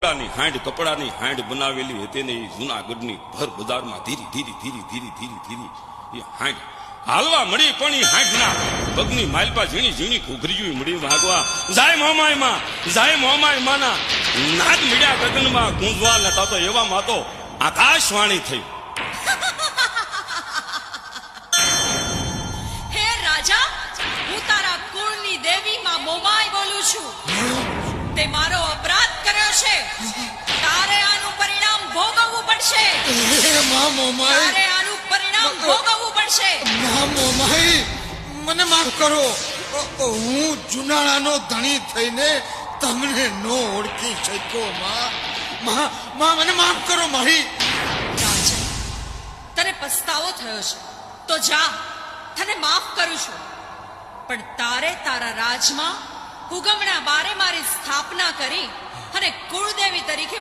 હાંડ કપડાની હાંડ બનાવેલી હતી ને એ જૂનાગઢની ભર બજારમાં ધીરી ધીરી ધીરી ધીરી ધીરી ધીરી એ હાંડ હાલવા મળી પણ એ હાંડના પગની માલપા ઝીણી ઝીણી ઘૂઘરીયું મળી ભાગવા જાય મોમાય માના નાદ મળ્યા ગગનમાં ગુંજવા નતા તો એવામાં તો આકાશવાણી થઈ. હે રાજા, હું તારા કુળની દેવી માં મોમાય બોલું છું. તે મારો અપરાધ કર્યો છે. તારે આનું પરિણામ ભોગવવું પડશે. તારે આનું પરિણામ ભોગવવું પડશે. મોમાઈ, મને માફ કરો. હું જુનાળાનો ધણી થઈને તમને નો ઓળખી શક્યો. માં મને માફ કરો મારી. રાજા, તને પસ્તાવો થયો છે તો જા, તને માફ કરું છું. પણ તારે તારા રાજમાં હુગમણા બારે મારી સ્થાપના કરી અને કુળદેવી